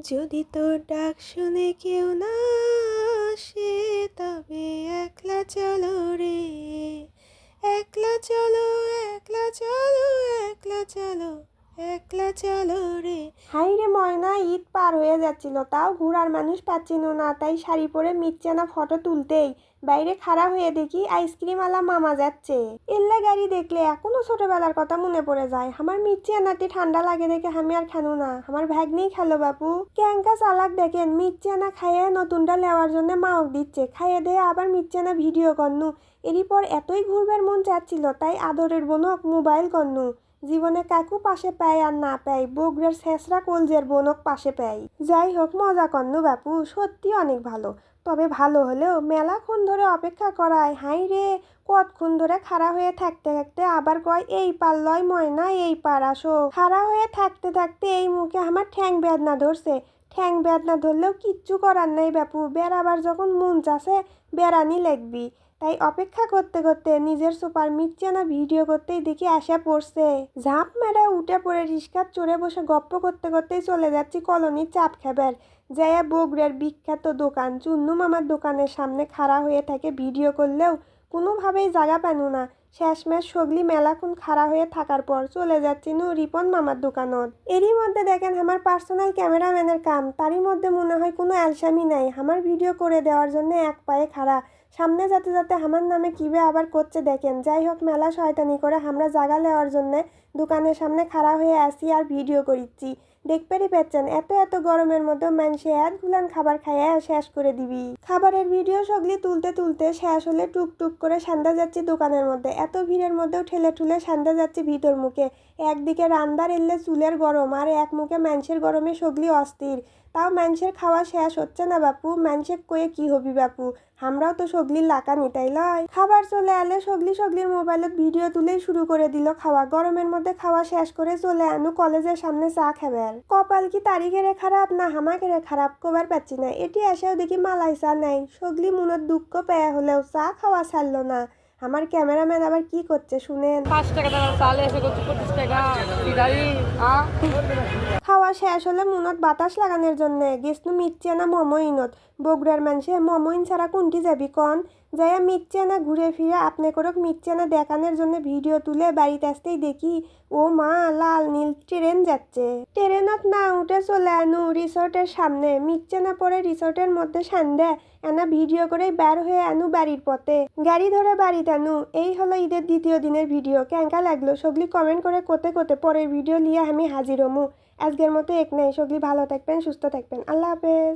যদি তোর ডাক শুনে কেউ না আসে, তবে একলা চলো রে, একলা চলো, একলা চলো, একলা চলো, একলা চলো রে। হাই রে ময়না, ঈদ পার হয়ে যাচ্ছিল, তাও ঘোরার মানুষ পাচ্ছিল না, তাই শাড়ি পরে মিচ্ছানা ফটো তুলতেই বাইরে খাড়া হয়ে দেখি আইসক্রিম আলা মামা যাচ্ছে। এল্লা গাড়ি দেখলে এখনো ছোটবেলার কথা মনে পড়ে যায়। আমার মিচ্ছানাটি ঠান্ডা লাগে দেখে আমি আর খানো না, আমার ভাগ্নেই খেলো বাপু। ক্যাঙ্কা চালাক দেখেন, মিচ্ছানা খাইয়ে নতুনটা নেওয়ার জন্য মাওক দিচ্ছে, খাইয়ে দিয়ে আবার মিচ্ছানা ভিডিও করনু। এরই পর এতই ঘুরবার মন চাচ্ছিল, তাই আদরের বোনক মোবাইল করনু। জীবনে কাকু পাশে পায় আর না পাই, বগুড়ার শেষরা কলজের বোনক পাশে পাই। যাই হোক, মজা করনু বাপু, সত্যি অনেক ভালো। তবে ভালো হলেও মেলাক্ষণ ধরে অপেক্ষা করায়, হাই রে কতক্ষণ ধরে খাড়া হয়ে থাকতে থাকতে আবার কয় এই পার লয় ময়না, এই পার আসো। খাড়া হয়ে থাকতে থাকতে এই মুখে আমার ঠ্যাং বেদনা ধরছে। ঠ্যাং বেদনা ধরলেও কিচ্ছু করার নাই বাপু, বেড়াবার যখন মন চাষে বেড়ানি লাগবি। তাই অপেক্ষা করতে করতে নিজের সুপার মিচ্ছানা ভিডিও করতেই দেখি আসা পড়ছে। ঝাঁপ মেরে উঠে পড়ে রিস্কার চড়ে বসে গপ্প করতে করতেই চলে যাচ্ছি কলোনির চাপ খাবার। যাইয়া বগুড়ার বিখ্যাত দোকান চুন্নু মামার দোকানের সামনে খাড়া হয়ে থাকে ভিডিও করলেও কোনোভাবেই জায়গা পানু না। শেষমেশ সগলি মেলাক্ষণ খাড়া হয়ে থাকার পর চলে যাচ্ছি নু রিপন মামার দোকানত। এরই মধ্যে দেখেন আমার পার্সোনাল ক্যামেরাম্যানের কাম, তারই মধ্যে মনে হয় কোনো অ্যালসামি নাই, আমার ভিডিও করে দেওয়ার জন্য এক পায়ে খাড়া। সামনে যাতে যাতে আমার নামে কিবে আবার করছে দেখেন। যাই হোক, মেলা শয়তানি করে আমরা জায়গা নেওয়ার জন্যে দোকানের সামনে খাড়া হয়ে আসি আর ভিডিও করিচ্ছি। দেখতেই পাচ্ছেন এত এত গরমের মধ্যে মানুষে গুলান খাবার খাইয়া শেষ করে দিবি। খাবারের ভিডিও সগলি তুলতে তুলতে শেষ হলে টুকটুক করে সান্দা যাচ্ছি দোকানের মধ্যে। এত ভিড়ের মধ্যেও ঠেলে ঠুলে সান্দা যাচ্ছি ভিতর মুখে। একদিকে রান্দার এলে চুলের গরম আর এক মুখে মানুষের গরমে সগলি অস্থির। তাও মানুষের খাওয়া শেষ হচ্ছে না বাপু, মানুষের কয়ে কি হবি বাপু, আমরাও তো সগলির লাকা নিতাই লয়। খাবার চলে এলে সগলির মোবাইলত ভিডিও তুলেই শুরু করে দিল খাওয়া। গরমের মধ্যে খাওয়া শেষ করে চলে আনু কলেজের সামনে চা খাবার। কপাল কি তারিখের খারাপ না হামাকের খারাপ কবার পাচ্ছি না। এটি এসেও দেখি মালাই চা নাই। সগলি মনত দুঃখ পেয়ে হলেও চা খাওয়া ছাড়লো না। আমার ক্যামেরাম্যান আবার কি করছে শুনেন। 5 টাকা দাম চালে এসে করছে 25 টাকা সিধারি। খাওয়া শেষ হলে মুনত বাতাস লাগানোর জন্য গেছনু মিচ্ছানা মমইনত। বগুড়ার মানুষে মমইন ছাড়া কোনটি যাবি কন। যাইয়া মিচ্ছানা ঘুরে ফিরে আপনি করক মিচ্ছানা দেখানোর জন্য ভিডিও তুলে বাড়িতে আসতেই দেখি ও মা, লাল নীল ট্রেন যাচ্ছে। ট্রেনত না উঠে চলে আনু রিসোর্টের সামনে। মিচ্ছানা পরে রিসোর্টের মধ্যে সান্দে এনা ভিডিও করেই বের হয়ে আনু বাড়ির পথে। গাড়ি ধরে বাড়িতে আনু। এই হলো ঈদের দ্বিতীয় দিনের ভিডিও। কেঙ্কা লাগলো সগলি কমেন্ট করে কোতে কোতে পরের ভিডিও নিয়ে আমি হাজির হমু। আজকের মতো এক নাই, সগলি ভালো থাকবেন, সুস্থ থাকবেন, আল্লাহ হাফেজ।